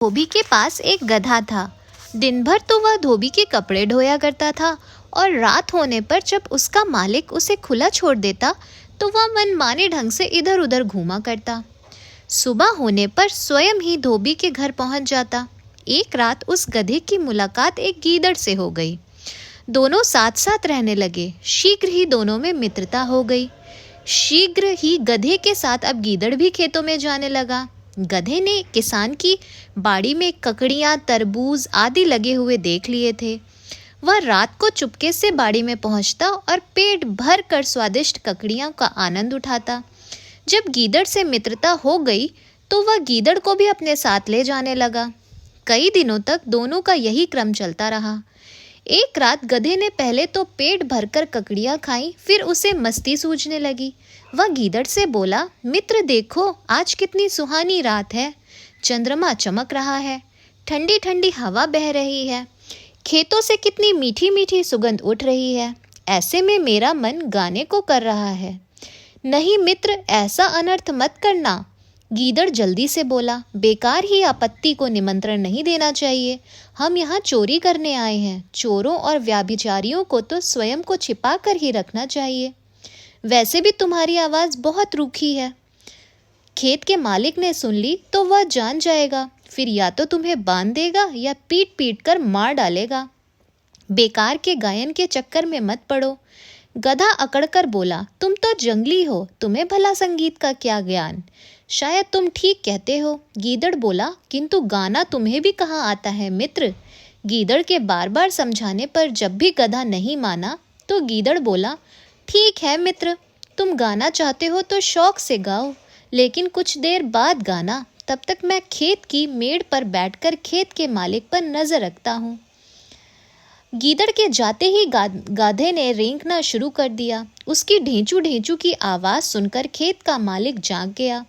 धोबी के पास एक गधा था। दिन भर तो वह धोबी के कपड़े ढोया करता था और रात होने पर जब उसका मालिक उसे खुला छोड़ देता तो वह मनमाने ढंग से इधर उधर घूमा करता। सुबह होने पर स्वयं ही धोबी के घर पहुंच जाता। एक रात उस गधे की मुलाकात एक गीदड़ से हो गई। दोनों साथ साथ रहने लगे। शीघ्र ही दोनों में मित्रता हो गई। शीघ्र ही गधे के साथ अब गीदड़ भी खेतों में जाने लगा। गधे ने किसान की बाड़ी में ककड़ियाँ, तरबूज आदि लगे हुए देख लिए थे। वह रात को चुपके से बाड़ी में पहुंचता और पेट भर कर स्वादिष्ट ककड़ियों का आनंद उठाता। जब गीदड़ से मित्रता हो गई तो वह गीदड़ को भी अपने साथ ले जाने लगा। कई दिनों तक दोनों का यही क्रम चलता रहा। एक रात गधे ने पहले तो पेट भरकर ककड़ियाँ खाईं, फिर उसे मस्ती सूझने लगी। वह गीदड़ से बोला, मित्र देखो, आज कितनी सुहानी रात है। चंद्रमा चमक रहा है, ठंडी ठंडी हवा बह रही है, खेतों से कितनी मीठी मीठी सुगंध उठ रही है। ऐसे में मेरा मन गाने को कर रहा है। नहीं मित्र, ऐसा अनर्थ मत करना। गीदड़ जल्दी से बोला, बेकार ही आपत्ति को निमंत्रण नहीं देना चाहिए। हम यहाँ चोरी करने आए हैं। चोरों और व्याभिचारियों को तो स्वयं को छिपा कर ही रखना चाहिए। वैसे भी तुम्हारी आवाज़ बहुत रूखी है। खेत के मालिक ने सुन ली तो वह जान जाएगा, फिर या तो तुम्हें बांध देगा या पीट पीट कर मार डालेगा। बेकार के गायन के चक्कर में मत पड़ो। गधा अकड़कर बोला, तुम तो जंगली हो, तुम्हें भला संगीत का क्या ज्ञान। शायद तुम ठीक कहते हो। गीदड़ बोला, किंतु गाना तुम्हें भी कहाँ आता है मित्र। गीदड़ के बार बार समझाने पर जब भी गधा नहीं माना तो गीदड़ बोला, ठीक है मित्र, तुम गाना चाहते हो तो शौक से गाओ, लेकिन कुछ देर बाद गाना। तब तक मैं खेत की मेड़ पर बैठकर खेत के मालिक पर नजर रखता हूँ। गीदड़ के जाते ही गाधे ने रेंकना शुरू कर दिया। उसकी ढेंचू ढेंचू की आवाज़ सुनकर खेत का मालिक जाग गया।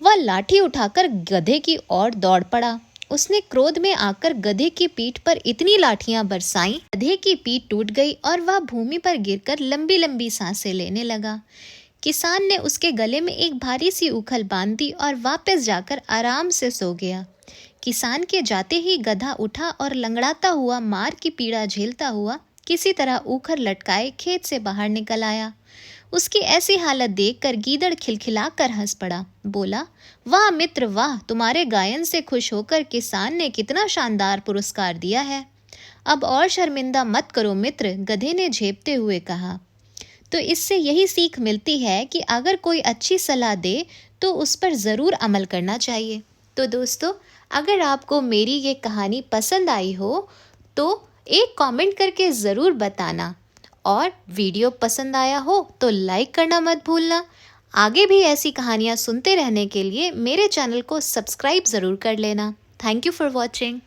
वह लाठी उठाकर गधे की ओर दौड़ पड़ा। उसने क्रोध में आकर गधे की पीठ पर इतनी लाठियां बरसाईं, गधे की पीठ टूट गई और वह भूमि पर गिरकर लंबी लंबी सांसें लेने लगा। किसान ने उसके गले में एक भारी सी उखल बांध दी और वापस जाकर आराम से सो गया। किसान के जाते ही गधा उठा और लंगड़ाता हुआ, मार की पीड़ा झेलता हुआ किसी तरह ऊखर लटकाए खेत से बाहर निकल आया। उसकी ऐसी हालत देखकर गीदड़ खिलखिलाकर हंस पड़ा। बोला, वाह मित्र वाह, तुम्हारे गायन से खुश होकर किसान ने कितना शानदार पुरस्कार दिया है। अब और शर्मिंदा मत करो मित्र, गधे ने झेपते हुए कहा। तो इससे यही सीख मिलती है कि अगर कोई अच्छी सलाह दे तो उस पर ज़रूर अमल करना चाहिए। तो दोस्तों, अगर आपको मेरी ये कहानी पसंद आई हो तो एक कमेंट करके ज़रूर बताना, और वीडियो पसंद आया हो तो लाइक करना मत भूलना। आगे भी ऐसी कहानियाँ सुनते रहने के लिए मेरे चैनल को सब्सक्राइब ज़रूर कर लेना। Thank you for watching.